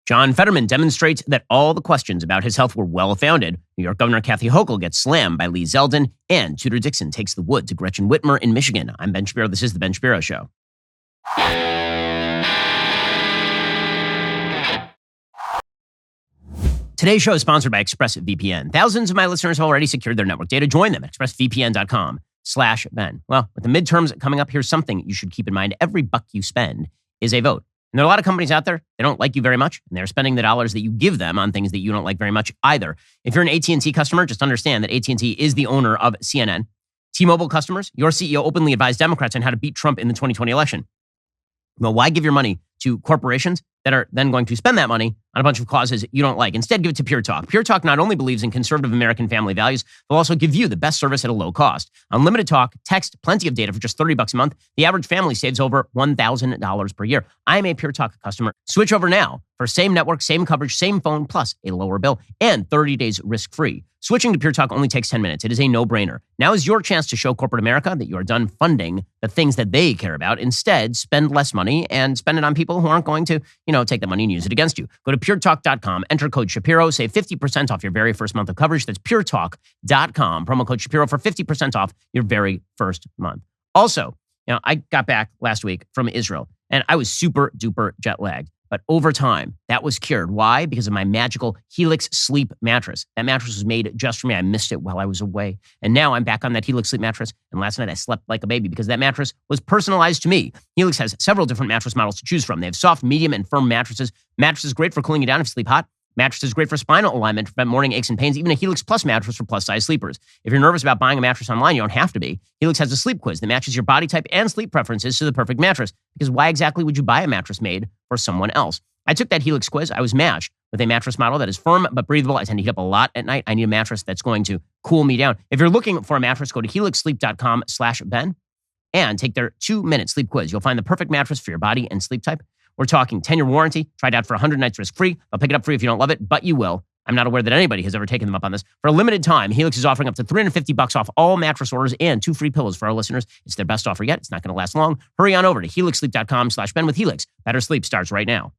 John Fetterman demonstrates that all the questions about his health were well-founded. New York Governor Kathy Hochul gets slammed by Lee Zeldin, and Tudor Dixon takes the wood to Gretchen Whitmer in Michigan. I'm Ben Shapiro. This is The Ben Shapiro Show. Today's show is sponsored by ExpressVPN. Thousands of my listeners have already secured their network data. Join them at expressvpn.com/Ben. Well, with the midterms coming up, here's something you should keep in mind. Every buck you spend is a vote. And there are a lot of companies out there, they don't like you very much, and they're spending the dollars that you give them on things that you don't like very much either. If you're an AT&T customer, just understand that AT&T is the owner of CNN. T-Mobile customers, your CEO openly advised Democrats on how to beat Trump in the 2020 election. Well, why give your money to corporations that are then going to spend that money on a bunch of causes you don't like? Instead, give it to Pure Talk. Pure Talk not only believes in conservative American family values, they'll also give you the best service at a low cost. Unlimited talk, text, plenty of data for just $30 a month. The average family saves over $1,000 per year. I'm a Pure Talk customer. Switch over now for same network, same coverage, same phone, plus a lower bill and 30 days risk-free. Switching to Pure Talk only takes 10 minutes. It is a no-brainer. Now is your chance to show corporate America that you are done funding the things that they care about. Instead, spend less money and spend it on people who aren't going to, take the money and use it against you. Go to puretalk.com, enter code Shapiro, save 50% off your very first month of coverage. That's puretalk.com, promo code Shapiro for 50% off your very first month. Also, I got back last week from Israel and I was super duper jet lagged. But over time, that was cured. Why? Because of my magical Helix Sleep mattress. That mattress was made just for me. I missed it while I was away. And now I'm back on that Helix Sleep mattress. And last night I slept like a baby because that mattress was personalized to me. Helix has several different mattress models to choose from. They have soft, medium, and firm mattresses. Mattresses great for cooling you down if you sleep hot. Mattresses great for spinal alignment to prevent morning aches and pains. Even a Helix Plus mattress for plus-size sleepers. If you're nervous about buying a mattress online, you don't have to be. Helix has a sleep quiz that matches your body type and sleep preferences to the perfect mattress. Because why exactly would you buy a mattress made for someone else? I took that Helix quiz. I was matched with a mattress model that is firm but breathable. I tend to heat up a lot at night. I need a mattress that's going to cool me down. If you're looking for a mattress, go to helixsleep.com/Ben and take their 2-minute sleep quiz. You'll find the perfect mattress for your body and sleep type. We're talking 10-year warranty. Try it out for 100 nights risk-free. I'll pick it up free if you don't love it, but you will. I'm not aware that anybody has ever taken them up on this. For a limited time, Helix is offering up to $350 off all mattress orders and 2 free pillows for our listeners. It's their best offer yet. It's not going to last long. Hurry on over to helixsleep.com/Ben with Helix. Better sleep starts right now.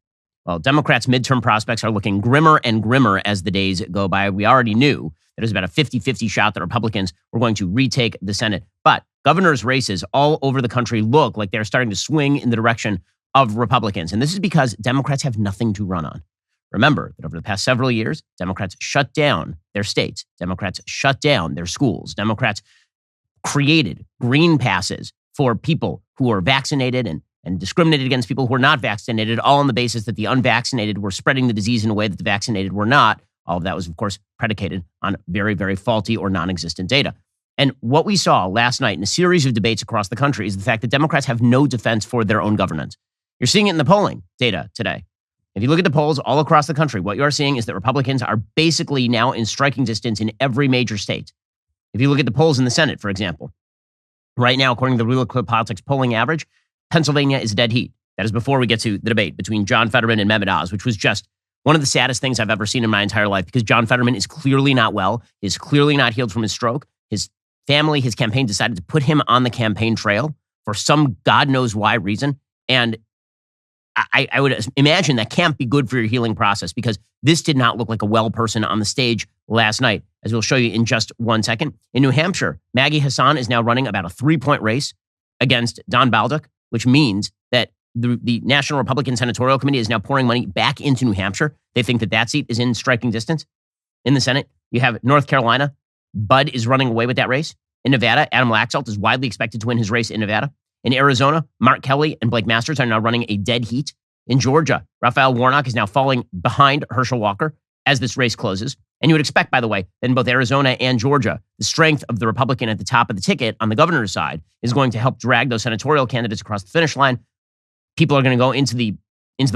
Well, Democrats' midterm prospects are looking grimmer and grimmer as the days go by. We already knew that it was about a 50-50 shot that Republicans were going to retake the Senate. But governors' races all over the country look like they're starting to swing in the direction of Republicans. And this is because Democrats have nothing to run on. Remember that over the past several years, Democrats shut down their states. Democrats shut down their schools. Democrats created green passes for people who are vaccinated and discriminated against people who were not vaccinated, all on the basis that the unvaccinated were spreading the disease in a way that the vaccinated were not. All of that was, of course, predicated on very, very faulty or non-existent data. And what we saw last night in a series of debates across the country is the fact that Democrats have no defense for their own governance. You're seeing it in the polling data today. If you look at the polls all across the country, what you are seeing is that Republicans are basically now in striking distance in every major state. If you look at the polls in the Senate, for example, right now, according to the Real Clear Politics polling average, Pennsylvania is dead heat. That is before we get to the debate between John Fetterman and Mehmet Oz, which was just one of the saddest things I've ever seen in my entire life because John Fetterman is clearly not well, is clearly not healed from his stroke. His family, his campaign decided to put him on the campaign trail for some God knows why reason. And I would imagine that can't be good for your healing process because this did not look like a well person on the stage last night, as we'll show you in just 1 second. In New Hampshire, Maggie Hassan is now running about a 3-point race against Don Baldock, which means that the National Republican Senatorial Committee is now pouring money back into New Hampshire. They think that seat is in striking distance. In the Senate, you have North Carolina. Bud is running away with that race. In Nevada, Adam Laxalt is widely expected to win his race in Nevada. In Arizona, Mark Kelly and Blake Masters are now running a dead heat. In Georgia, Raphael Warnock is now falling behind Herschel Walker as this race closes. And you would expect, by the way, that in both Arizona and Georgia, the strength of the Republican at the top of the ticket on the governor's side is going to help drag those senatorial candidates across the finish line. People are going to go into the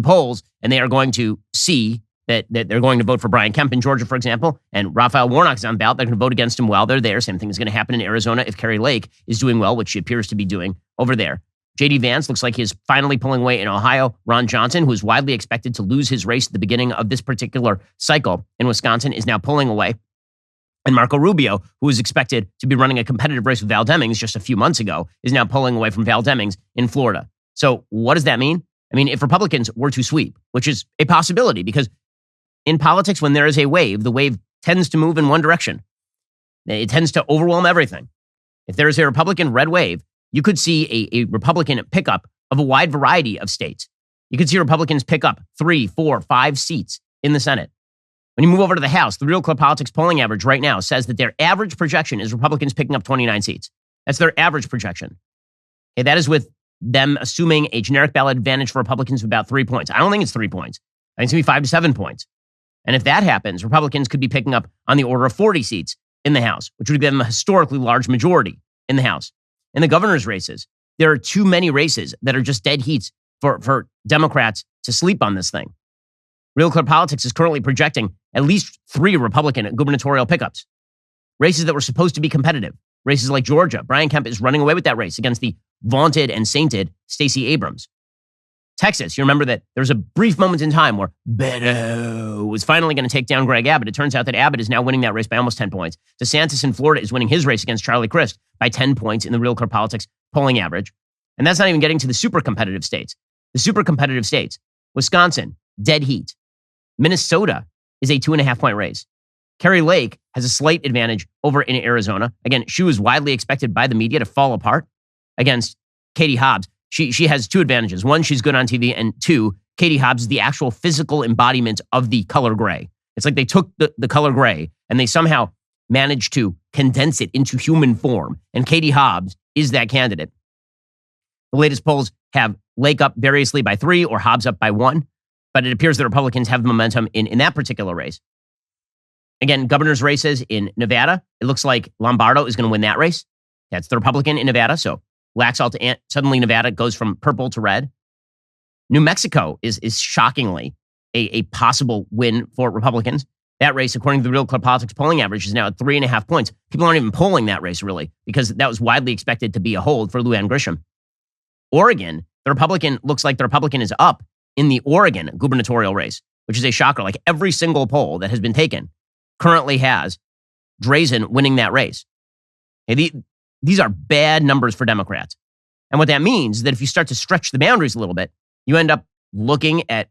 polls and they are going to see that they're going to vote for Brian Kemp in Georgia, for example, and Raphael Warnock is on the ballot. They're going to vote against him while they're there. Same thing is going to happen in Arizona if Carrie Lake is doing well, which she appears to be doing over there. J.D. Vance looks like he's finally pulling away in Ohio. Ron Johnson, who is widely expected to lose his race at the beginning of this particular cycle in Wisconsin, is now pulling away. And Marco Rubio, who was expected to be running a competitive race with Val Demings just a few months ago, is now pulling away from Val Demings in Florida. So what does that mean? I mean, if Republicans were to sweep, which is a possibility, because in politics, when there is a wave, the wave tends to move in one direction. It tends to overwhelm everything. If there is a Republican red wave, you could see a Republican pickup of a wide variety of states. You could see Republicans pick up 3, 4, 5 seats in the Senate. When you move over to the House, the Real Clear Politics polling average right now says that their average projection is Republicans picking up 29 seats. That's their average projection. Okay, that is with them assuming a generic ballot advantage for Republicans of about 3 points. I don't think it's 3 points. I think it's going to be 5 to 7 points. And if that happens, Republicans could be picking up on the order of 40 seats in the House, which would give them a historically large majority in the House. In the governor's races, there are too many races that are just dead heats for Democrats to sleep on this thing. Real Clear Politics is currently projecting at least 3 Republican gubernatorial pickups. Races that were supposed to be competitive. Races like Georgia. Brian Kemp is running away with that race against the vaunted and sainted Stacey Abrams. Texas, you remember that there was a brief moment in time where Beto was finally going to take down Greg Abbott. It turns out that Abbott is now winning that race by almost 10 points. DeSantis in Florida is winning his race against Charlie Crist by 10 points in the Real Clear Politics polling average. And that's not even getting to the super competitive states. The super competitive states, Wisconsin, dead heat. Minnesota is a 2.5-point race. Kari Lake has a slight advantage over in Arizona. Again, she was widely expected by the media to fall apart against Katie Hobbs. She has 2 advantages. One, she's good on TV. And 2, Katie Hobbs is the actual physical embodiment of the color gray. It's like they took the color gray and they somehow managed to condense it into human form. And Katie Hobbs is that candidate. The latest polls have Lake up variously by 3 or Hobbs up by 1. But it appears that Republicans have the momentum in that particular race. Again, governor's races in Nevada. It looks like Lombardo is going to win that race. That's the Republican in Nevada. So Laxalt to Ant. Suddenly Nevada goes from purple to red. New Mexico is shockingly a possible win for Republicans. That race, according to the Real Clear Politics polling average, is now at 3.5 points. People aren't even polling that race, really, because that was widely expected to be a hold for Luann Grisham. Oregon, looks like the Republican is up in the Oregon gubernatorial race, which is a shocker. Like every single poll that has been taken currently has Drazen winning that race. Okay, these are bad numbers for Democrats. And what that means is that if you start to stretch the boundaries a little bit, you end up looking at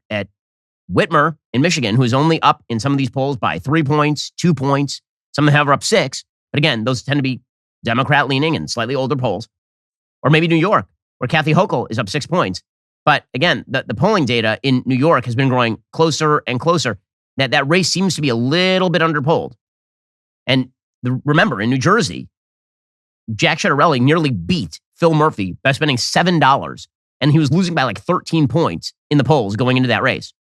Whitmer in Michigan, who is only up in some of these polls by 3 points, 2 points. Some have her up 6. But again, those tend to be Democrat-leaning and slightly older polls. Or maybe New York, where Kathy Hochul is up 6 points. But again, the polling data in New York has been growing closer and closer. That race seems to be a little bit underpolled. And remember, in New Jersey, Jack Ciattarelli nearly beat Phil Murphy by spending $7, and he was losing by like 13 points in the polls going into that race.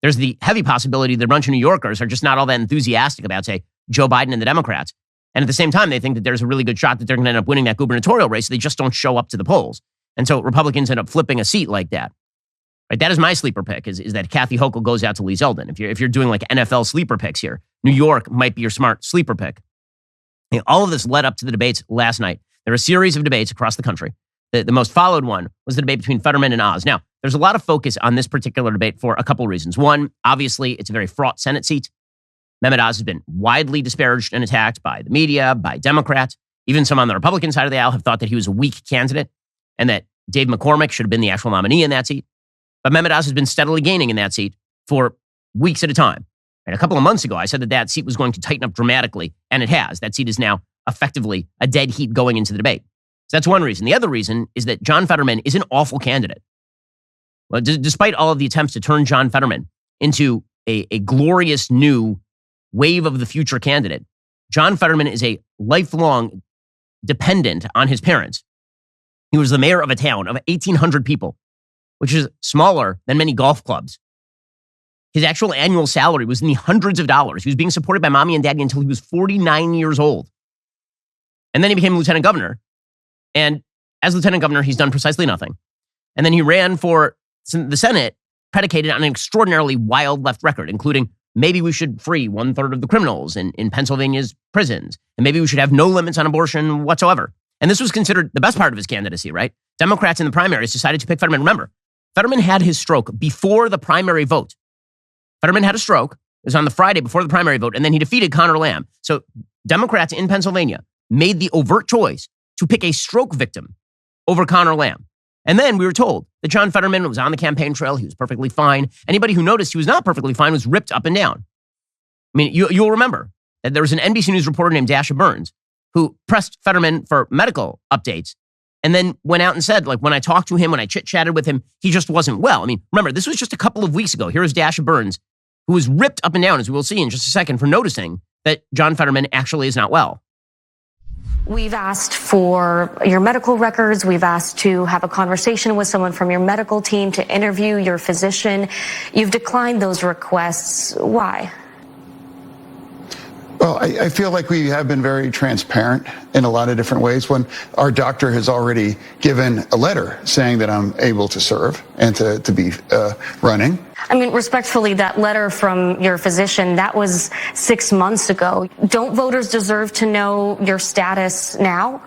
There's the heavy possibility that a bunch of New Yorkers are just not all that enthusiastic about, say, Joe Biden and the Democrats. And at the same time, they think that there's a really good shot that they're going to end up winning that gubernatorial race. So they just don't show up to the polls. And so Republicans end up flipping a seat like that. Right? That is my sleeper pick, is that Kathy Hochul goes out to Lee Zeldin. If you're doing like NFL sleeper picks here, New York might be your smart sleeper pick. And all of this led up to the debates last night. There were a series of debates across the country. The most followed one was the debate between Fetterman and Oz. Now, there's a lot of focus on this particular debate for a couple of reasons. One, obviously, it's a very fraught Senate seat. Mehmet Oz has been widely disparaged and attacked by the media, by Democrats. Even some on the Republican side of the aisle have thought that he was a weak candidate and that Dave McCormick should have been the actual nominee in that seat. But Mehmet Oz has been steadily gaining in that seat for weeks at a time. And a couple of months ago, I said that seat was going to tighten up dramatically, and it has. That seat is now effectively a dead heat going into the debate. So that's one reason. The other reason is that John Fetterman is an awful candidate. Well, despite all of the attempts to turn John Fetterman into a glorious new wave of the future candidate, John Fetterman is a lifelong dependent on his parents. He was the mayor of a town of 1,800 people, which is smaller than many golf clubs. His actual annual salary was in the hundreds of dollars. He was being supported by mommy and daddy until he was 49 years old. And then he became lieutenant governor. And as lieutenant governor, he's done precisely nothing. And then he ran for the Senate, predicated on an extraordinarily wild left record, including maybe we should free 1/3 of the criminals in Pennsylvania's prisons. And maybe we should have no limits on abortion whatsoever. And this was considered the best part of his candidacy, right? Democrats in the primaries decided to pick Fetterman. Remember, Fetterman had his stroke before the primary vote. Fetterman had a stroke. It was on the Friday before the primary vote, and then he defeated Conor Lamb. So Democrats in Pennsylvania made the overt choice to pick a stroke victim over Conor Lamb. And then we were told that John Fetterman was on the campaign trail. He was perfectly fine. Anybody who noticed he was not perfectly fine was ripped up and down. I mean, you'll remember that there was an NBC News reporter named Dasha Burns who pressed Fetterman for medical updates and then went out and said, like, when I talked to him, when I chit-chatted with him, he just wasn't well. I mean, remember, this was just a couple of weeks ago. Here's Dasha Burns, who was ripped up and down, as we will see in just a second, for noticing that John Fetterman actually is not well. We've asked for your medical records. We've asked to have a conversation with someone from your medical team, to interview your physician. You've declined those requests. Why? Well, I feel like we have been very transparent in a lot of different ways. When our doctor has already given a letter saying that I'm able to serve and to be running. I mean, respectfully, that letter from your physician, that was 6 months ago. Don't voters deserve to know your status now?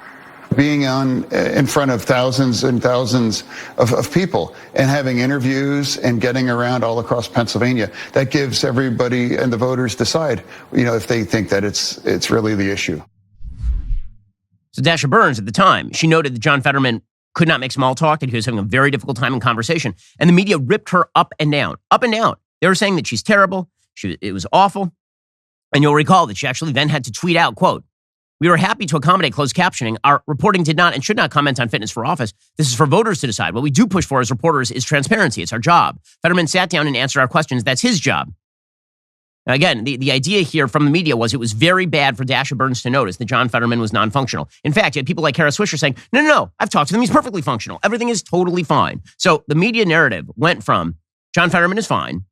Being in front of thousands and thousands of people and having interviews and getting around all across Pennsylvania, that gives everybody and the voters decide, if they think that it's really the issue. So Dasha Burns, at the time, she noted that John Fetterman could not make small talk, that he was having a very difficult time in conversation. And the media ripped her up and down, up and down. They were saying that she's terrible. It was awful. And you'll recall that she actually then had to tweet out, quote, "We were happy to accommodate closed captioning. Our reporting did not and should not comment on fitness for office. This is for voters to decide. What we do push for as reporters is transparency. It's our job. Fetterman sat down and answered our questions. That's his job." Now, again, the idea here from the media was it was very bad for Dasha Burns to notice that John Fetterman was non-functional. In fact, you had people like Kara Swisher saying, no, I've talked to him. He's perfectly functional. Everything is totally fine. So the media narrative went from John Fetterman is fine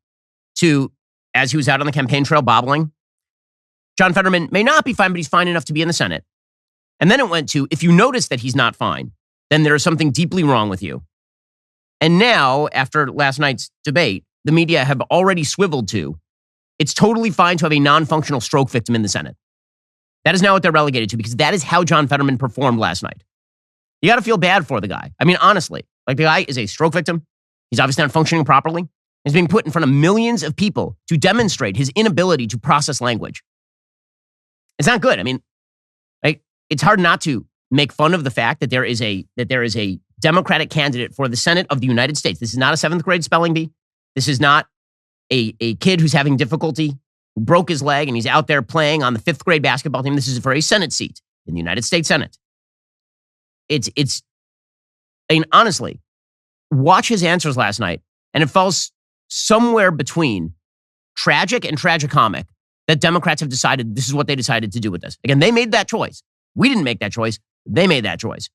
to, as he was out on the campaign trail bobbling, John Fetterman may not be fine, but he's fine enough to be in the Senate. And then it went to, if you notice that he's not fine, then there is something deeply wrong with you. And now, after last night's debate, the media have already swiveled to, it's totally fine to have a non-functional stroke victim in the Senate. That is now what they're relegated to, because that is how John Fetterman performed last night. You got to feel bad for the guy. I mean, honestly, like, the guy is a stroke victim. He's obviously not functioning properly. He's being put in front of millions of people to demonstrate his inability to process language. It's not good. I mean, like, it's hard not to make fun of the fact that there is a Democratic candidate for the Senate of the United States. This is not a 7th grade spelling bee. This is not a kid who's having difficulty, who broke his leg and he's out there playing on the 5th grade basketball team. This is for a Senate seat in the United States Senate. I mean, honestly, watch his answers last night, and it falls somewhere between tragic and tragicomic that Democrats have decided this is what they decided to do with this. Again, they made that choice. We didn't make that choice. They made that choice.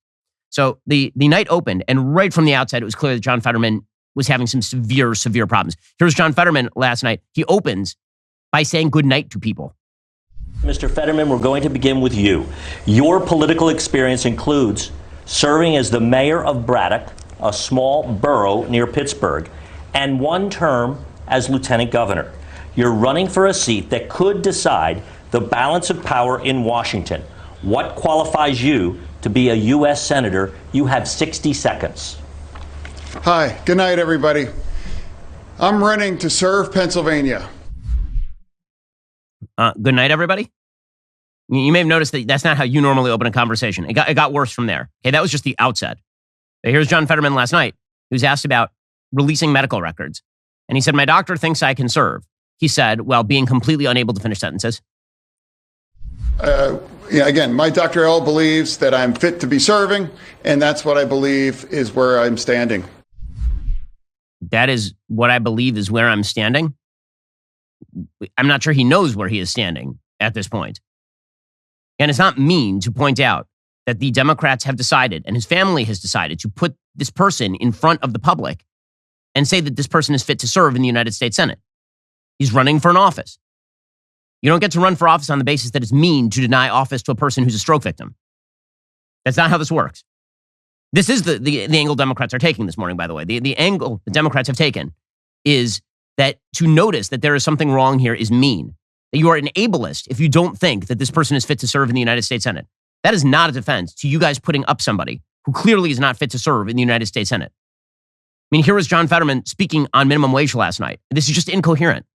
So the night opened, and right from the outset, it was clear that John Fetterman was having some severe problems. Here's John Fetterman last night. He opens by saying good night to people. Mr. Fetterman, we're going to begin with you. Your political experience includes serving as the mayor of Braddock, a small borough near Pittsburgh, and 1 term as lieutenant governor. You're running for a seat that could decide the balance of power in Washington. What qualifies you to be a U.S. Senator? You have 60 seconds. Hi, good night, everybody. I'm running to serve Pennsylvania. Good night, everybody. You may have noticed that that's not how you normally open a conversation. It got worse from there. Okay, that was just the outset. Here's John Fetterman last night. He was asked about releasing medical records. And he said, my doctor thinks I can serve. He said, while being completely unable to finish sentences. Again, my Dr. L believes that I'm fit to be serving, and that's what I believe is where I'm standing. That is what I believe is where I'm standing. I'm not sure he knows where he is standing at this point. And it's not mean to point out that the Democrats have decided, and his family has decided, to put this person in front of the public and say that this person is fit to serve in the United States Senate. He's running for an office. You don't get to run for office on the basis that it's mean to deny office to a person who's a stroke victim. That's not how this works. This is the angle Democrats are taking this morning, by the way. The angle the Democrats have taken is that to notice that there is something wrong here is mean. That you are an ableist if you don't think that this person is fit to serve in the United States Senate. That is not a defense to you guys putting up somebody who clearly is not fit to serve in the United States Senate. I mean, here was John Fetterman speaking on minimum wage last night. This is just incoherent.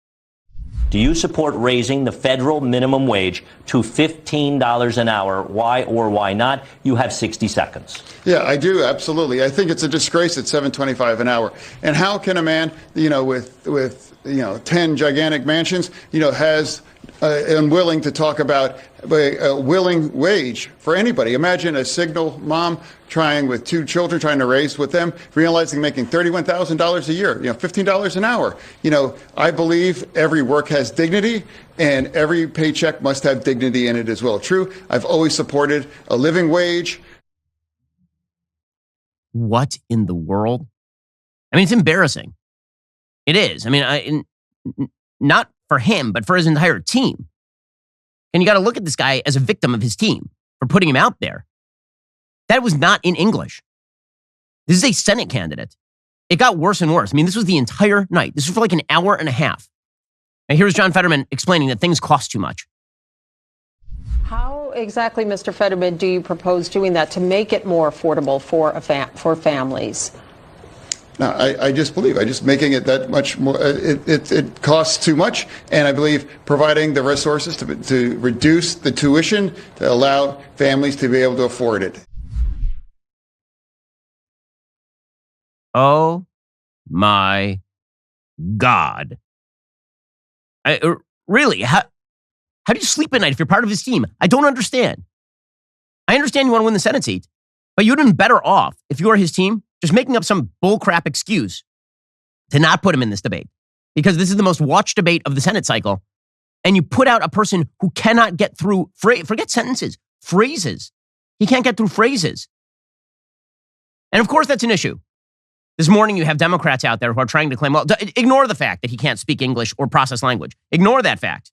Do you support raising the federal minimum wage to $15 an hour? Why or why not? You have 60 seconds. Yeah, I do. Absolutely. I think it's a disgrace at $7.25 an hour. And how can a man, with 10 gigantic mansions, has unwilling to talk about a willing wage for anybody? Imagine a single mom with 2 children, trying to raise with them, realizing making $31,000 a year, $15 an hour. I believe every work has dignity, and every paycheck must have dignity in it as well. True, I've always supported a living wage. What in the world? I mean, it's embarrassing. It is. I mean, not for him, but for his entire team. And you got to look at this guy as a victim of his team for putting him out there. That was not in English. This is a Senate candidate. It got worse and worse. I mean, this was the entire night. This was for like an hour and a half. And here's John Fetterman explaining that things cost too much. How exactly, Mr. Fetterman, do you propose doing that to make it more affordable for families? No, I just believe making it that much more. It costs too much, and I believe providing the resources to reduce the tuition to allow families to be able to afford it. Oh my God! Really? How do you sleep at night if you're part of his team? I don't understand. I understand you want to win the Senate seat, but you'd have been better off if you were his team just making up some bullcrap excuse to not put him in this debate, because this is the most watched debate of the Senate cycle, and you put out a person who cannot get through, forget sentences, phrases. He can't get through phrases. And of course, that's an issue. This morning, you have Democrats out there who are trying to claim, well, ignore the fact that he can't speak English or process language. Ignore that fact.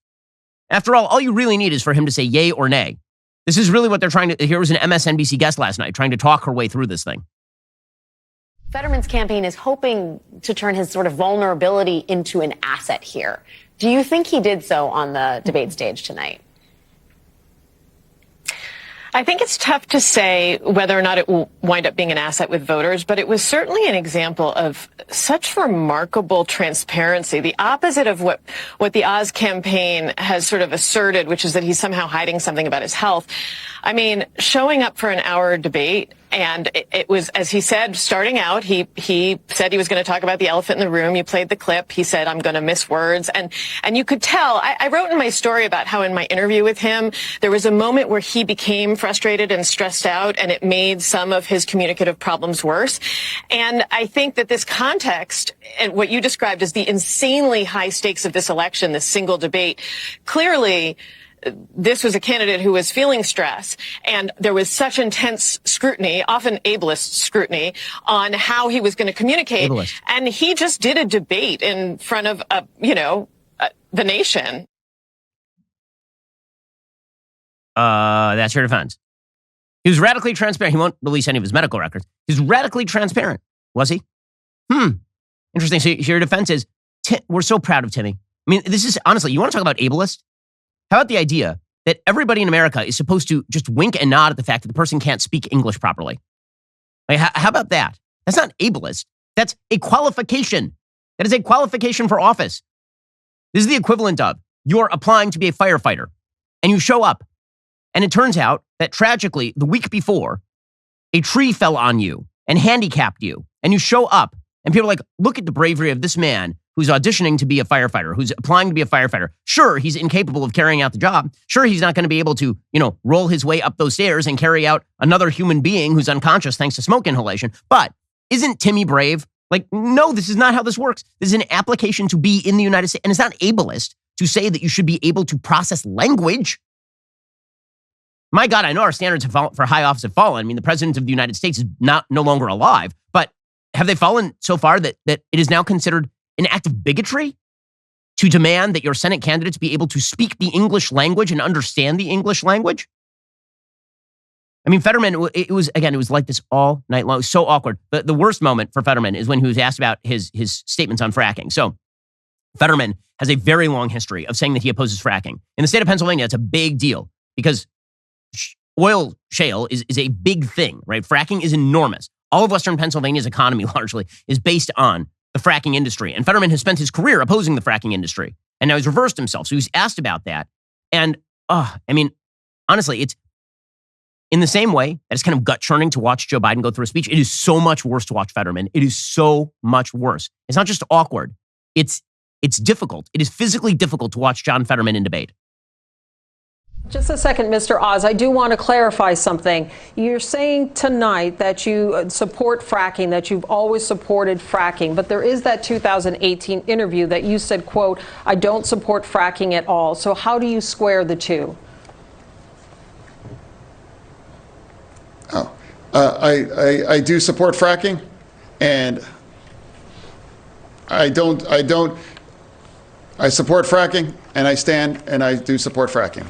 After all you really need is for him to say yay or nay. This is really what they're trying to. Here was an MSNBC guest last night trying to talk her way through this thing. Fetterman's campaign is hoping to turn his sort of vulnerability into an asset here. Do you think he did so on the debate stage tonight? I think it's tough to say whether or not it will wind up being an asset with voters, but it was certainly an example of such remarkable transparency, the opposite of what the Oz campaign has sort of asserted, which is that he's somehow hiding something about his health. I mean, showing up for an hour debate, and it was, as he said, starting out, he said he was going to talk about the elephant in the room. You played the clip. He said, I'm going to miss words. And you could tell, I wrote in my story about how in my interview with him, there was a moment where he became frustrated and stressed out, and it made some of his communicative problems worse. And I think that this context, and what you described as the insanely high stakes of this election, this single debate, clearly this was a candidate who was feeling stress, and there was such intense scrutiny, often ableist scrutiny, on how he was going to communicate. Ableist. And he just did a debate in front of, the nation. That's your defense. He was radically transparent. He won't release any of his medical records. He's radically transparent. Was he? Interesting. So your defense is, we're so proud of Timmy. I mean, this is, honestly, you want to talk about ableist? How about the idea that everybody in America is supposed to just wink and nod at the fact that the person can't speak English properly? Like, how about that? That's not ableist. That's a qualification. That is a qualification for office. This is the equivalent of you're applying to be a firefighter, and you show up, and it turns out that tragically, the week before, a tree fell on you and handicapped you, and you show up, and people are like, look at the bravery of this man who's auditioning to be a firefighter, who's applying to be a firefighter. Sure, he's incapable of carrying out the job. Sure, he's not going to be able to, roll his way up those stairs and carry out another human being who's unconscious thanks to smoke inhalation. But isn't Timmy brave? Like, no, this is not how this works. This is an application to be in the United States. And it's not ableist to say that you should be able to process language. My God, I know our standards for high office have fallen. I mean, the president of the United States is no longer alive. But have they fallen so far that it is now considered an act of bigotry to demand that your Senate candidates be able to speak the English language and understand the English language? I mean, Fetterman, it was like this all night long. It was so awkward. The worst moment for Fetterman is when he was asked about his statements on fracking. So Fetterman has a very long history of saying that he opposes fracking. In the state of Pennsylvania, it's a big deal because oil shale is a big thing, right? Fracking is enormous. All of Western Pennsylvania's economy largely is based on the fracking industry. And Fetterman has spent his career opposing the fracking industry. And now he's reversed himself. So he was asked about that. And, honestly, it's in the same way that it's kind of gut-churning to watch Joe Biden go through a speech. It is so much worse to watch Fetterman. It is so much worse. It's not just awkward. It's difficult. It is physically difficult to watch John Fetterman in debate. Just a second, Mr. Oz. I do want to clarify something. You're saying tonight that you support fracking, that you've always supported fracking, but there is that 2018 interview that you said, quote, I don't support fracking at all. So how do you square the two? I do support fracking, and I support fracking, and I do support fracking.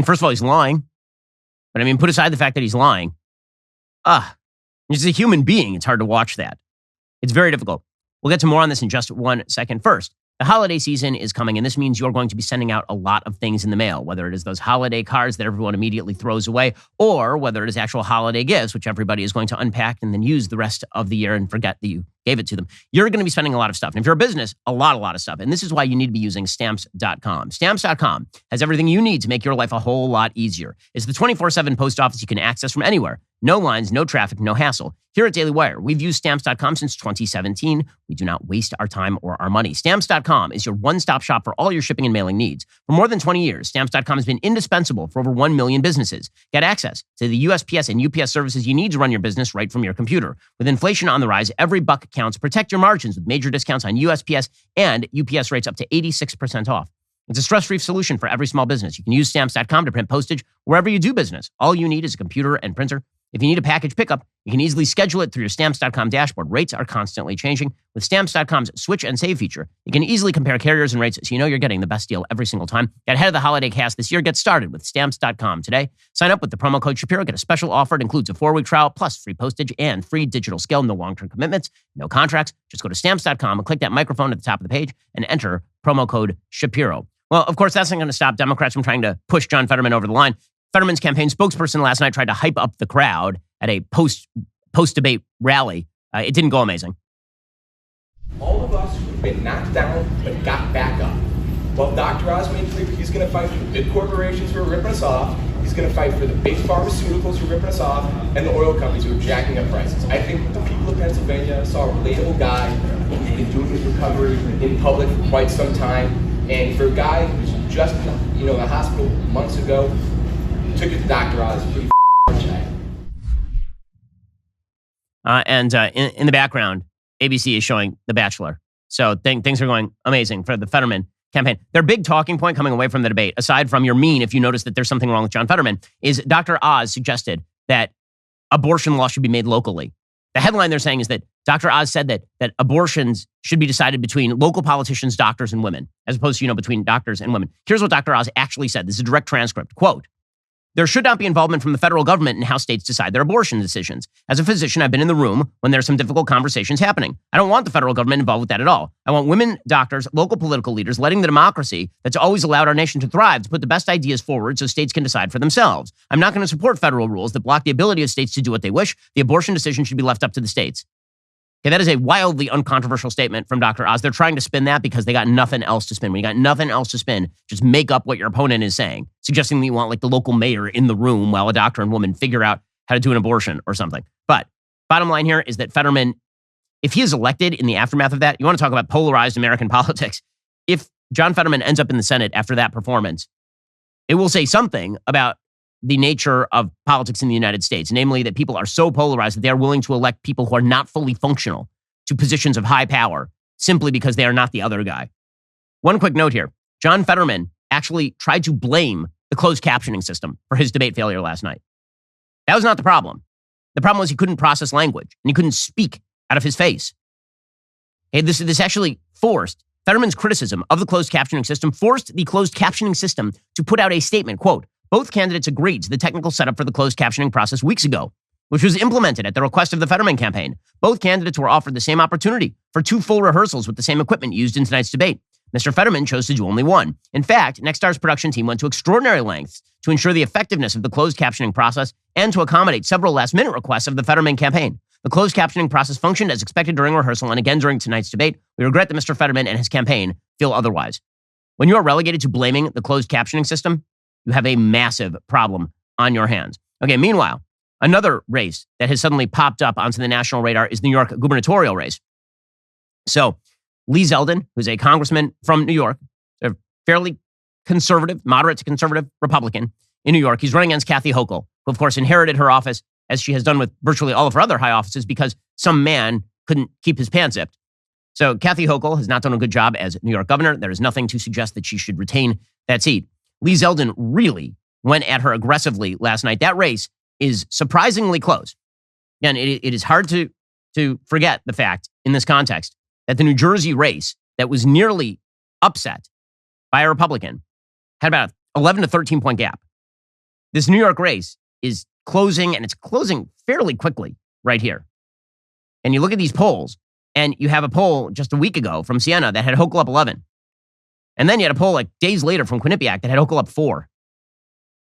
First of all, he's lying. But put aside the fact that he's lying. He's a human being. It's hard to watch that. It's very difficult. We'll get to more on this in just 1 second. First, the holiday season is coming, and this means you're going to be sending out a lot of things in the mail, whether it is those holiday cards that everyone immediately throws away, or whether it is actual holiday gifts, which everybody is going to unpack and then use the rest of the year and forget that you gave it to them. You're going to be spending a lot of stuff. And if you're a business, a lot of stuff. And this is why you need to be using Stamps.com. Stamps.com has everything you need to make your life a whole lot easier. It's the 24/7 post office you can access from anywhere. No lines, no traffic, no hassle. Here at DailyWire, we've used Stamps.com since 2017. We do not waste our time or our money. Stamps.com is your one-stop shop for all your shipping and mailing needs. For more than 20 years, Stamps.com has been indispensable for over 1 million businesses. Get access to the USPS and UPS services you need to run your business right from your computer. With inflation on the rise, every buck counts. Protect your margins with major discounts on USPS and UPS rates up to 86% off. It's a stress-free solution for every small business. You can use Stamps.com to print postage wherever you do business. All you need is a computer and printer. If you need a package pickup, you can easily schedule it through your Stamps.com dashboard. Rates are constantly changing. With Stamps.com's Switch and Save feature, you can easily compare carriers and rates so you know you're getting the best deal every single time. Get ahead of the holiday cast this year. Get started with Stamps.com today. Sign up with the promo code Shapiro. Get a special offer. It includes a 4-week trial plus free postage and free digital scale. No long-term commitments, no contracts. Just go to Stamps.com and click that microphone at the top of the page and enter promo code Shapiro. Well, of course, that's not going to stop Democrats from trying to push John Fetterman over the line. Fetterman's campaign spokesperson last night tried to hype up the crowd at a post-debate rally. It didn't go amazing. All of us who've been knocked down but got back up. Well, Dr. Oz made clear he's going to fight for the big corporations who are ripping us off. He's going to fight for the big pharmaceuticals who are ripping us off and the oil companies who are jacking up prices. I think the people of Pennsylvania saw a relatable guy who's been doing his recovery in public for quite some time. And for a guy who's just, in the hospital months ago, took it to Dr. Oz pretty check. In the background, ABC is showing The Bachelor. So things are going amazing for the Fetterman campaign. Their big talking point coming away from the debate, aside from you're mean if you notice that there's something wrong with John Fetterman, is Dr. Oz suggested that abortion law should be made locally. The headline they're saying is that Dr. Oz said that abortions should be decided between local politicians, doctors, and women, as opposed to, between doctors and women. Here's what Dr. Oz actually said. This is a direct transcript. Quote, there should not be involvement from the federal government in how states decide their abortion decisions. As a physician, I've been in the room when there's some difficult conversations happening. I don't want the federal government involved with that at all. I want women, doctors, local political leaders letting the democracy that's always allowed our nation to thrive to put the best ideas forward so states can decide for themselves. I'm not going to support federal rules that block the ability of states to do what they wish. The abortion decision should be left up to the states. Okay, that is a wildly uncontroversial statement from Dr. Oz. They're trying to spin that because they got nothing else to spin. When you got nothing else to spin, just make up what your opponent is saying, suggesting that you want the local mayor in the room while a doctor and woman figure out how to do an abortion or something. But bottom line here is that Fetterman, if he is elected in the aftermath of that, you want to talk about polarized American politics. If John Fetterman ends up in the Senate after that performance, it will say something about the nature of politics in the United States, namely that people are so polarized that they are willing to elect people who are not fully functional to positions of high power simply because they are not the other guy. One quick note here. John Fetterman actually tried to blame the closed captioning system for his debate failure last night. That was not the problem. The problem was he couldn't process language and he couldn't speak out of his face. Okay, this actually forced Fetterman's criticism of the closed captioning system, forced the closed captioning system to put out a statement, quote, both candidates agreed to the technical setup for the closed captioning process weeks ago, which was implemented at the request of the Fetterman campaign. Both candidates were offered the same opportunity for 2 full rehearsals with the same equipment used in tonight's debate. Mr. Fetterman chose to do only one. In fact, Nextstar's production team went to extraordinary lengths to ensure the effectiveness of the closed captioning process and to accommodate several last-minute requests of the Fetterman campaign. The closed captioning process functioned as expected during rehearsal and again during tonight's debate. We regret that Mr. Fetterman and his campaign feel otherwise. When you are relegated to blaming the closed captioning system, you have a massive problem on your hands. Okay, meanwhile, another race that has suddenly popped up onto the national radar is the New York gubernatorial race. So Lee Zeldin, who's a congressman from New York, a fairly conservative, moderate to conservative Republican in New York, he's running against Kathy Hochul, who of course inherited her office as she has done with virtually all of her other high offices because some man couldn't keep his pants zipped. So Kathy Hochul has not done a good job as New York governor. There is nothing to suggest that she should retain that seat. Lee Zeldin really went at her aggressively last night. That race is surprisingly close. Again, it is hard to forget the fact in this context that the New Jersey race that was nearly upset by a Republican had about 11 to 13 point gap. This New York race is closing, and it's closing fairly quickly right here. And you look at these polls, and you have a poll just a week ago from Siena that had Hochul up 11. And then you had a poll like days later from Quinnipiac that had Hochul up 4.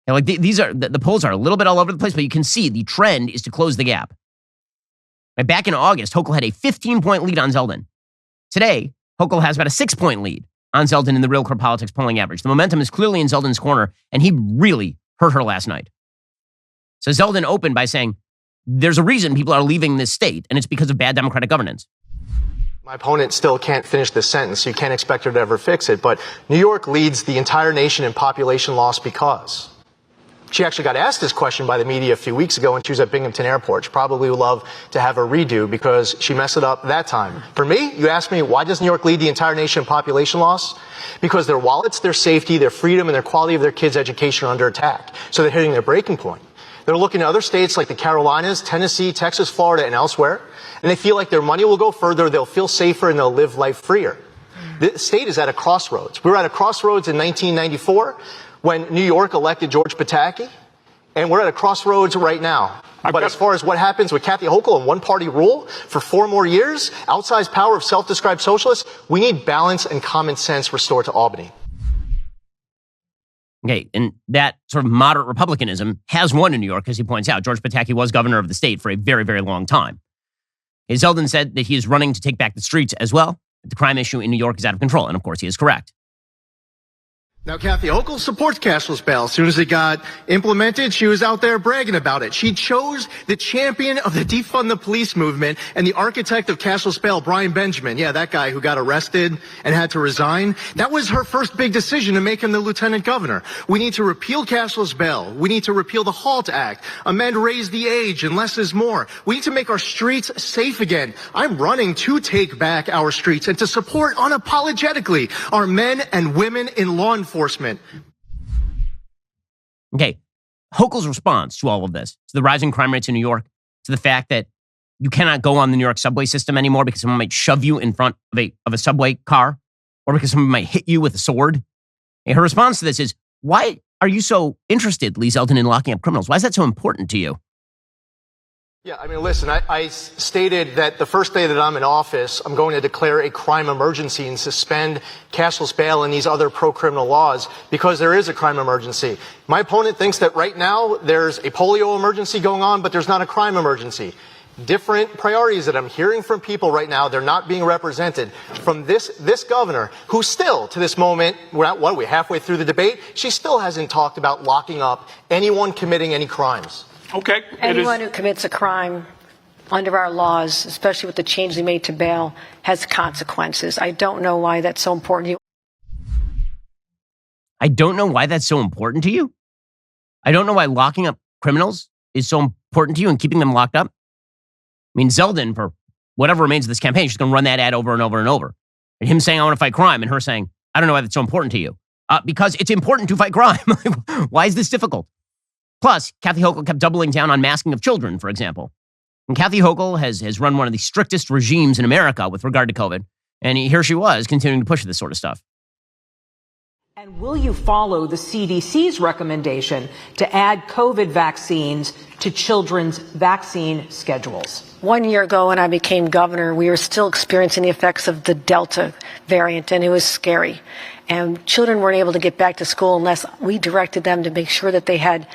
And like these are the polls are a little bit all over the place, but you can see the trend is to close the gap. Right, back in August, Hochul had a 15-point lead on Zeldin. Today, Hochul has about a 6-point lead on Zeldin in the Real Clear Politics polling average. The momentum is clearly in Zeldin's corner, and he really hurt her last night. So Zeldin opened by saying, there's a reason people are leaving this state, and it's because of bad democratic governance. My opponent still can't finish this sentence. You can't expect her to ever fix it. But New York leads the entire nation in population loss because. She actually got asked this question by the media a few weeks ago when she was at Binghamton Airport. She probably would love to have a redo because she messed it up that time. For me, you asked me, why does New York lead the entire nation in population loss? Because their wallets, their safety, their freedom, and their quality of their kids' education are under attack. So they're hitting their breaking point. They're looking at other states like the Carolinas, Tennessee, Texas, Florida, and elsewhere, and they feel like their money will go further, they'll feel safer, and they'll live life freer. The state is at a crossroads. We were at a crossroads in 1994 when New York elected George Pataki, and we're at a crossroads right now. But as far as what happens with Kathy Hochul and one-party rule for 4 more years, outsized power of self-described socialists, we need balance and common sense restored to Albany. Okay, and that sort of moderate republicanism has won in New York, as he points out. George Pataki was governor of the state for a very, very long time. Zeldin said that he is running to take back the streets as well. The crime issue in New York is out of control, and of course he is correct. Now, Kathy Hochul supports cashless bail. As soon as it got implemented, she was out there bragging about it. She chose the champion of the defund the police movement and the architect of cashless bail, Brian Benjamin. Yeah, that guy who got arrested and had to resign. That was her first big decision to make him the lieutenant governor. We need to repeal cashless bail. We need to repeal the HALT Act, amend raise the age, and less is more. We need to make our streets safe again. I'm running to take back our streets and to support unapologetically our men and women in law enforcement. Okay, Hochul's response to all of this, to the rising crime rates in New York, to the fact that you cannot go on the New York subway system anymore because someone might shove you in front of a subway car, or because someone might hit you with a sword. And her response to this is, why are you so interested, Lee Zeldin, in locking up criminals? Why is that so important to you? Yeah, I mean, listen, I stated that the first day that I'm in office, I'm going to declare a crime emergency and suspend cashless bail and these other pro-criminal laws because there is a crime emergency. My opponent thinks that right now there's a polio emergency going on, but there's not a crime emergency. Different priorities that I'm hearing from people right now, they're not being represented from this governor, who still, to this moment, we're halfway through the debate, she still hasn't talked about locking up anyone committing any crimes. Okay. Anyone who commits a crime under our laws, especially with the change they made to bail, has consequences. I don't know why that's so important to you. I don't know why that's so important to you. I don't know why locking up criminals is so important to you and keeping them locked up. I mean, Zeldin, for whatever remains of this campaign, she's going to run that ad over and over and over. And him saying, I want to fight crime, and her saying, I don't know why that's so important to you. Because it's important to fight crime. Why is this difficult? Plus, Kathy Hochul kept doubling down on masking of children, for example. And Kathy Hochul has run one of the strictest regimes in America with regard to COVID. And here she was continuing to push this sort of stuff. And will you follow the CDC's recommendation to add COVID vaccines to children's vaccine schedules? 1 year ago when I became governor, we were still experiencing the effects of the Delta variant, and it was scary. And children weren't able to get back to school unless we directed them to make sure that they had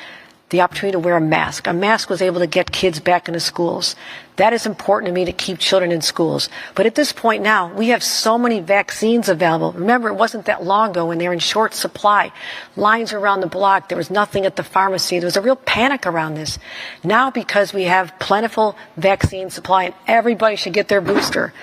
the opportunity to wear a mask. A mask was able to get kids back into schools. That is important to me, to keep children in schools. But at this point now, we have so many vaccines available. Remember, it wasn't that long ago when they were in short supply. Lines around the block. There was nothing at the pharmacy. There was a real panic around this. Now, because we have plentiful vaccine supply and everybody should get their booster.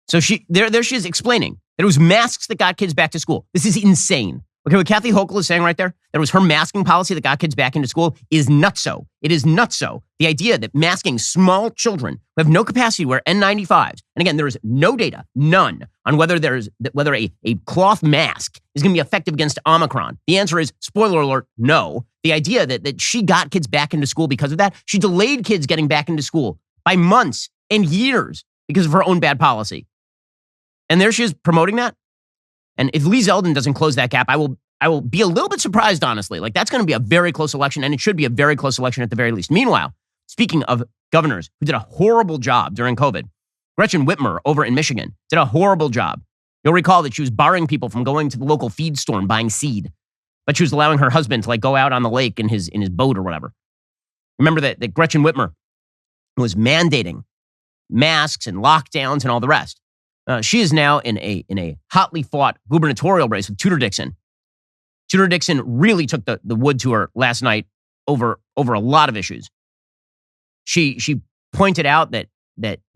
So there she is explaining that it was masks that got kids back to school. This is insane. Okay, what Kathy Hochul is saying right there, that it was her masking policy that got kids back into school, is nutso. It is nutso. The idea that masking small children who have no capacity to wear N95s, and again, there is no data, none, on whether a cloth mask is going to be effective against Omicron. The answer is, spoiler alert, no. The idea that she got kids back into school because of that, she delayed kids getting back into school by months and years because of her own bad policy. And there she is promoting that. And if Lee Zeldin doesn't close that gap, I will be a little bit surprised, honestly. Like, that's going to be a very close election, and it should be a very close election at the very least. Meanwhile, speaking of governors who did a horrible job during COVID, Gretchen Whitmer over in Michigan did a horrible job. You'll recall that she was barring people from going to the local feed store and buying seed, but she was allowing her husband to go out on the lake in his boat or whatever. Remember that Gretchen Whitmer was mandating masks and lockdowns and all the rest. She is now in a hotly fought gubernatorial race with Tudor Dixon. Tudor Dixon really took the wood to her last night over a lot of issues. She pointed out that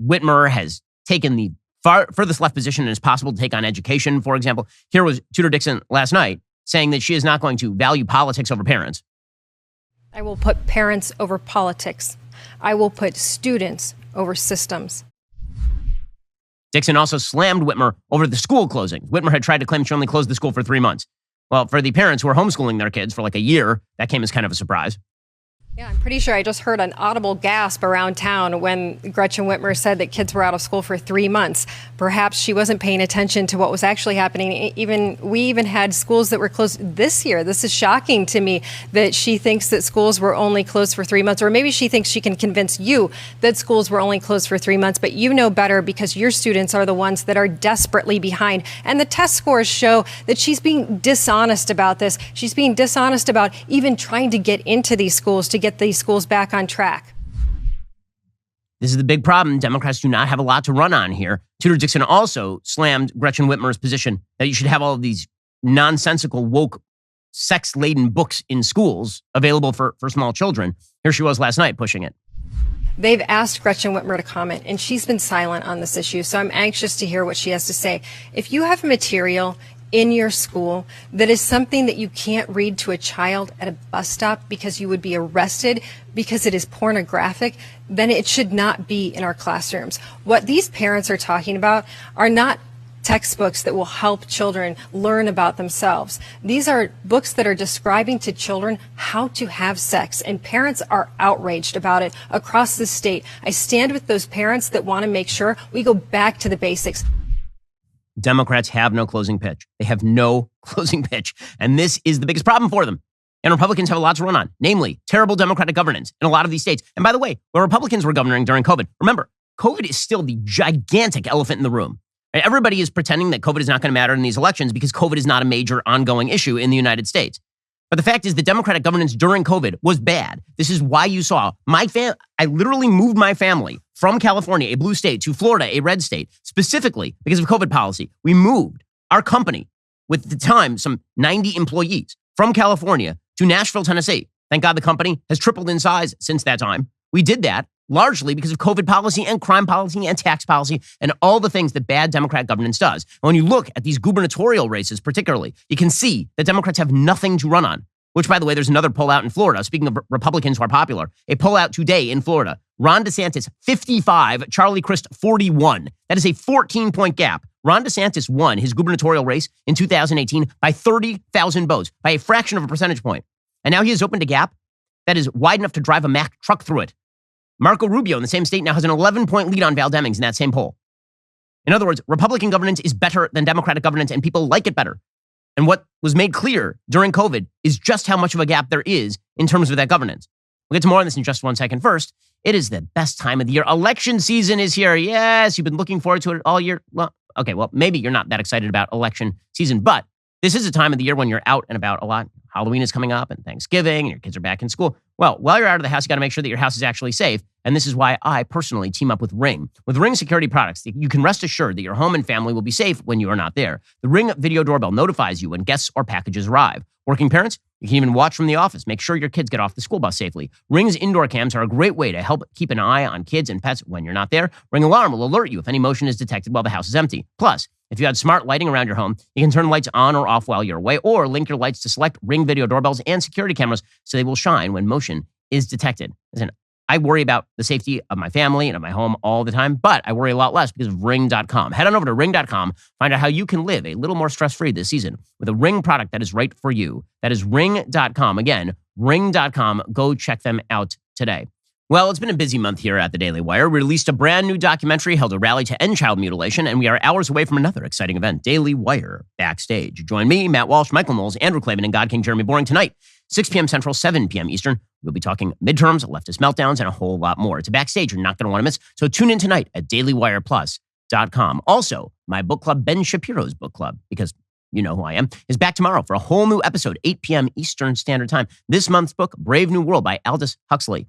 Whitmer has taken the furthest left position as possible to take on education, for example. Here was Tudor Dixon last night saying that she is not going to value politics over parents. I will put parents over politics. I will put students over systems. Dixon also slammed Whitmer over the school closing. Whitmer had tried to claim she only closed the school for 3 months. Well, for the parents who are homeschooling their kids for a year, that came as kind of a surprise. Yeah, I'm pretty sure I just heard an audible gasp around town when Gretchen Whitmer said that kids were out of school for 3 months. Perhaps she wasn't paying attention to what was actually happening. We even had schools that were closed this year. This is shocking to me that she thinks that schools were only closed for 3 months, or maybe she thinks she can convince you that schools were only closed for 3 months, but you know better because your students are the ones that are desperately behind. And the test scores show that she's being dishonest about this. She's being dishonest about even trying to get into these schools, to get these schools back on track. This is the big problem. Democrats do not have a lot to run on here. Tudor Dixon also slammed Gretchen Whitmer's position that you should have all of these nonsensical, woke, sex-laden books in schools available for small children. Here she was last night pushing it. They've asked Gretchen Whitmer to comment, and she's been silent on this issue, so I'm anxious to hear what she has to say. If you have material in your school that is something that you can't read to a child at a bus stop because you would be arrested because it is pornographic, then it should not be in our classrooms. What these parents are talking about are not textbooks that will help children learn about themselves. These are books that are describing to children how to have sex, and parents are outraged about it across the state. I stand with those parents that want to make sure we go back to the basics. Democrats have no closing pitch. They have no closing pitch. And this is the biggest problem for them. And Republicans have a lot to run on, namely terrible Democratic governance in a lot of these states. And by the way, the Republicans were governing during COVID. Remember, COVID is still the gigantic elephant in the room. Everybody is pretending that COVID is not going to matter in these elections because COVID is not a major ongoing issue in the United States. But the fact is the Democratic governance during COVID was bad. This is why you saw I literally moved my family from California, a blue state, to Florida, a red state, specifically because of COVID policy. We moved our company with, at the time, some 90 employees from California to Nashville, Tennessee. Thank God the company has tripled in size since that time. We did that largely because of COVID policy and crime policy and tax policy and all the things that bad Democrat governance does. And when you look at these gubernatorial races particularly, you can see that Democrats have nothing to run on, which, by the way, there's another poll out in Florida. Speaking of Republicans who are popular, a poll out today in Florida. Ron DeSantis, 55, Charlie Crist, 41. That is a 14-point gap. Ron DeSantis won his gubernatorial race in 2018 by 30,000 votes, by a fraction of a percentage point. And now he has opened a gap that is wide enough to drive a Mack truck through it. Marco Rubio in the same state now has an 11-point lead on Val Demings in that same poll. In other words, Republican governance is better than Democratic governance, and people like it better. And what was made clear during COVID is just how much of a gap there is in terms of that governance. We'll get to more on this in just 1 second. First, it is the best time of the year. Election season is here. Yes, you've been looking forward to it all year. Well, okay, well, maybe you're not that excited about election season, but This is a time of the year when you're out and about a lot. Halloween is coming up and Thanksgiving and your kids are back in school. Well, while you're out of the house, you got to make sure that your house is actually safe. And this is why I personally team up with Ring. With Ring security products, you can rest assured that your home and family will be safe when you are not there. The Ring video doorbell notifies you when guests or packages arrive. Working parents, you can even watch from the office. Make sure your kids get off the school bus safely. Ring's indoor cams are a great way to help keep an eye on kids and pets when you're not there. Ring Alarm will alert you if any motion is detected while the house is empty. Plus, if you had smart lighting around your home, you can turn lights on or off while you're away, or link your lights to select Ring video doorbells and security cameras so they will shine when motion is detected. Listen, I worry about the safety of my family and of my home all the time, but I worry a lot less because of Ring.com. Head on over to Ring.com, find out how you can live a little more stress-free this season with a Ring product that is right for you. That is Ring.com. Again, Ring.com. Go check them out today. Well, it's been a busy month here at the Daily Wire. We released a brand new documentary, held a rally to end child mutilation, and we are hours away from another exciting event, Daily Wire Backstage. Join me, Matt Walsh, Michael Knowles, Andrew Klavan, and God King Jeremy Boring tonight, 6 p.m. Central, 7 p.m. Eastern. We'll be talking midterms, leftist meltdowns, and a whole lot more. It's a backstage you're not going to want to miss, so tune in tonight at DailyWirePlus.com. Also, my book club, Ben Shapiro's book club, because you know who I am, is back tomorrow for a whole new episode, 8 p.m. Eastern Standard Time. This month's book, Brave New World by Aldous Huxley.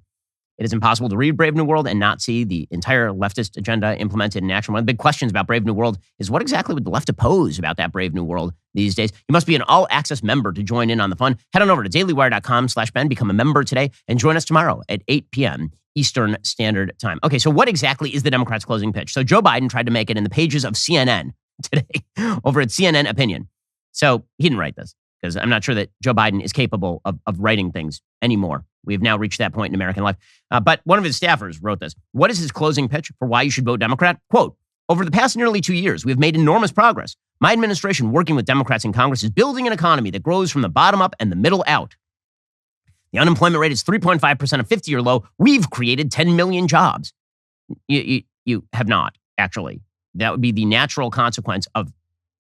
It is impossible to read Brave New World and not see the entire leftist agenda implemented in action. One of the big questions about Brave New World is what exactly would the left oppose about that Brave New World these days? You must be an all-access member to join in on the fun. Head on over to dailywire.com/Ben, become a member today, and join us tomorrow at 8 p.m. Eastern Standard Time. Okay, so what exactly is the Democrats' closing pitch? So Joe Biden tried to make it in the pages of CNN today over at CNN Opinion. So he didn't write this because I'm not sure that Joe Biden is capable of writing things anymore. We have now reached that point in American life. But one of his staffers wrote this. What is his closing pitch for why you should vote Democrat? Quote, over the past nearly 2 years, we have made enormous progress. My administration, working with Democrats in Congress, is building an economy that grows from the bottom up and the middle out. The unemployment rate is 3.5%, a 50-year low. We've created 10 million jobs. You have not, actually. That would be the natural consequence of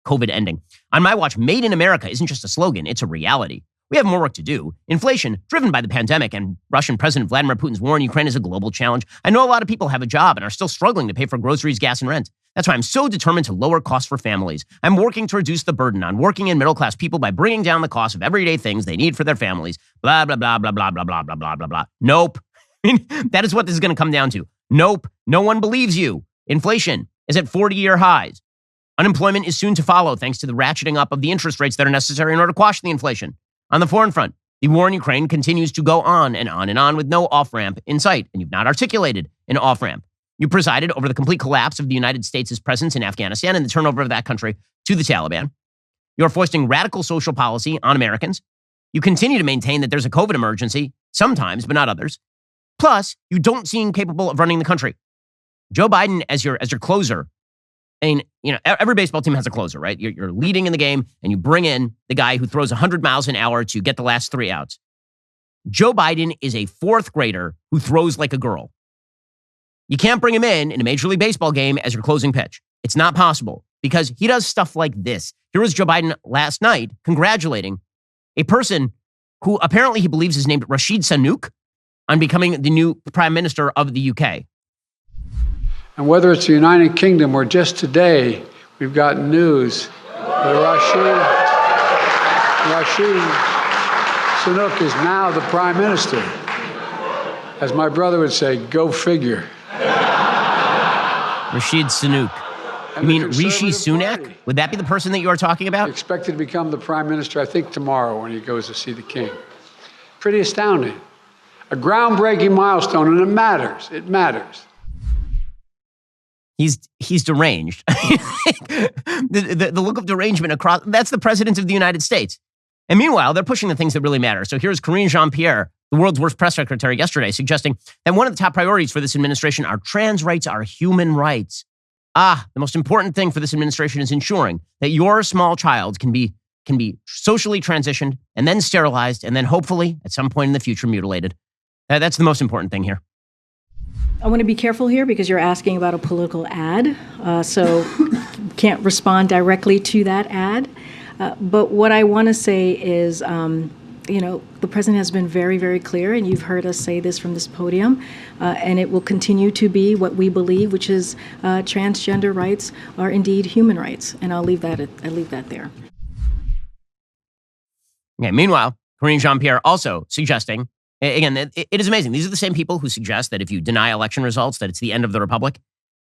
COVID ending. On my watch, Made in America isn't just a slogan, it's a reality. We have more work to do. Inflation, driven by the pandemic and Russian President Vladimir Putin's war in Ukraine, is a global challenge. I know a lot of people have a job and are still struggling to pay for groceries, gas, and rent. That's why I'm so determined to lower costs for families. I'm working to reduce the burden on working and middle-class people by bringing down the cost of everyday things they need for their families. Blah, blah, blah, blah, blah, blah, blah, blah, blah, blah, blah. Nope. That is what this is going to come down to. Nope. No one believes you. Inflation is at 40-year highs. Unemployment is soon to follow thanks to the ratcheting up of the interest rates that are necessary in order to quash the inflation. On the foreign front, the war in Ukraine continues to go on and on and on with no off-ramp in sight, and you've not articulated an off-ramp. You presided over the complete collapse of the United States' presence in Afghanistan and the turnover of that country to the Taliban. You're foisting radical social policy on Americans. You continue to maintain that there's a COVID emergency, sometimes, but not others. Plus, you don't seem capable of running the country. Joe Biden, as your closer, I mean, you know, every baseball team has a closer, right? You're leading in the game, and you bring in the guy who throws 100 miles an hour to get the last 3 outs. Joe Biden is a fourth grader who throws like a girl. You can't bring him in a Major League Baseball game as your closing pitch. It's not possible because he does stuff like this. Here was Joe Biden last night congratulating a person who apparently he believes is named Rashid Sunak on becoming the new prime minister of the UK. And whether it's the United Kingdom or just today, we've gotten news that Rashid Sunak is now the prime minister. As my brother would say, go figure. Rashid Sunak. You mean Rishi Sunak? Party. Would that be the person that you are talking about? Expected to become the prime minister, I think, tomorrow when he goes to see the king. Pretty astounding. A groundbreaking milestone, and it matters. It matters. He's deranged. the look of derangement across, that's the president of the United States. And meanwhile, they're pushing the things that really matter. So here's Karine Jean-Pierre, the world's worst press secretary yesterday, suggesting that one of the top priorities for this administration are trans rights are human rights. The most important thing for this administration is ensuring that your small child can be socially transitioned and then sterilized and then hopefully at some point in the future mutilated. That's the most important thing here. I want to be careful here because you're asking about a political ad, so can't respond directly to that ad. But what I want to say is, the president has been very, very clear, and you've heard us say this from this podium, and it will continue to be what we believe, which is transgender rights are indeed human rights, and I'll leave that there. Okay, meanwhile, Karine Jean-Pierre also suggesting, again, it is amazing. These are the same people who suggest that if you deny election results, that it's the end of the republic.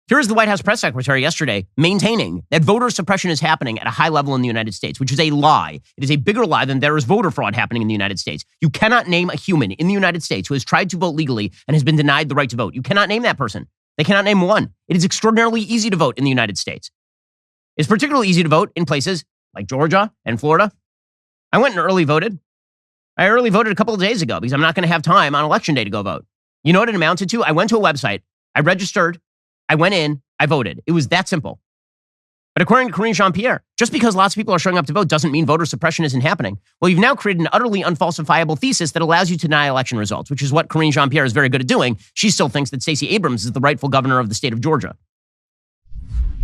Here is the White House press secretary yesterday maintaining that voter suppression is happening at a high level in the United States, which is a lie. It is a bigger lie than there is voter fraud happening in the United States. You cannot name a human in the United States who has tried to vote legally and has been denied the right to vote. You cannot name that person. They cannot name one. It is extraordinarily easy to vote in the United States. It's particularly easy to vote in places like Georgia and Florida. I went and early voted. I early voted a couple of days ago because I'm not going to have time on election day to go vote. You know what it amounted to? I went to a website. I registered. I went in. I voted. It was that simple. But according to Karine Jean-Pierre, just because lots of people are showing up to vote doesn't mean voter suppression isn't happening. Well, you've now created an utterly unfalsifiable thesis that allows you to deny election results, which is what Karine Jean-Pierre is very good at doing. She still thinks that Stacey Abrams is the rightful governor of the state of Georgia.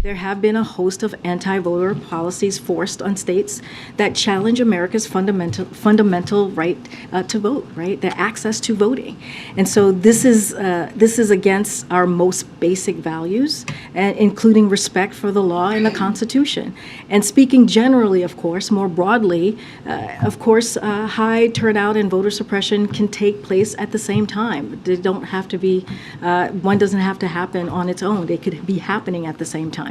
There have been a host of anti-voter policies forced on states that challenge America's fundamental right to vote, right? The access to voting. And so this is against our most basic values, including respect for the law and the Constitution. And speaking generally, of course, more broadly, high turnout and voter suppression can take place at the same time. They don't have to be, one doesn't have to happen on its own. They could be happening at the same time.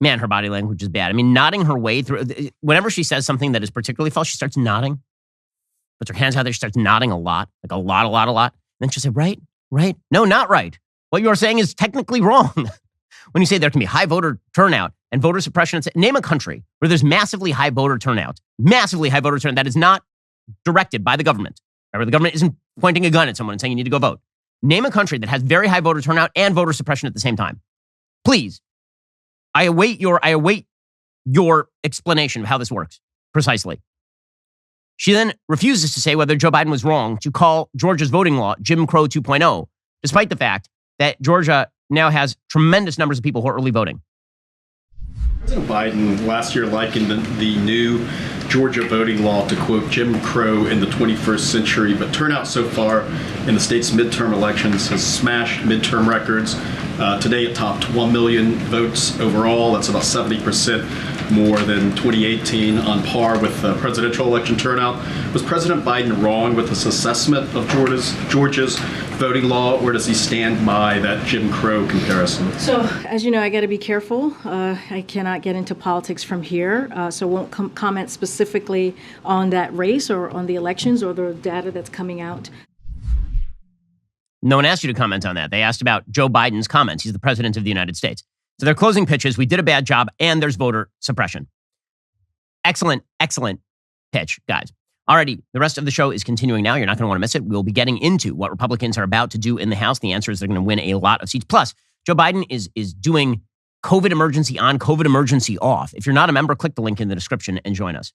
Man, her body language is bad. I mean, nodding her way through. Whenever she says something that is particularly false, she starts nodding. Puts her hands out there, she starts nodding a lot. Like a lot. And then she'll say, right. No, not right. What you are saying is technically wrong. When you say there can be high voter turnout and voter suppression, name a country where there's massively high voter turnout that is not directed by the government. Where the government isn't pointing a gun at someone and saying you need to go vote. Name a country that has very high voter turnout and voter suppression at the same time. Please. I await your explanation of how this works, precisely. She then refuses to say whether Joe Biden was wrong to call Georgia's voting law Jim Crow 2.0, despite the fact that Georgia now has tremendous numbers of people who are early voting. President Biden last year likened the new Georgia voting law to, quote, Jim Crow in the 21st century, but turnout so far in the state's midterm elections has smashed midterm records. Today it topped 1 million votes overall. That's about 70% more than 2018, on par with presidential election turnout. Was President Biden wrong with his assessment of Georgia's voting law, or does he stand by that Jim Crow comparison? So, as you know, I got to be careful. I cannot get into politics from here, so won't comment specifically on that race or on the elections or the data that's coming out. No one asked you to comment on that. They asked about Joe Biden's comments. He's the president of the United States. So their closing pitch is, we did a bad job and there's voter suppression. Excellent pitch, guys. Alrighty, the rest of the show is continuing now. You're not going to want to miss it. We'll be getting into what Republicans are about to do in the House. The answer is they're going to win a lot of seats. Plus, Joe Biden is doing COVID emergency on, COVID emergency off. If you're not a member, click the link in the description and join us.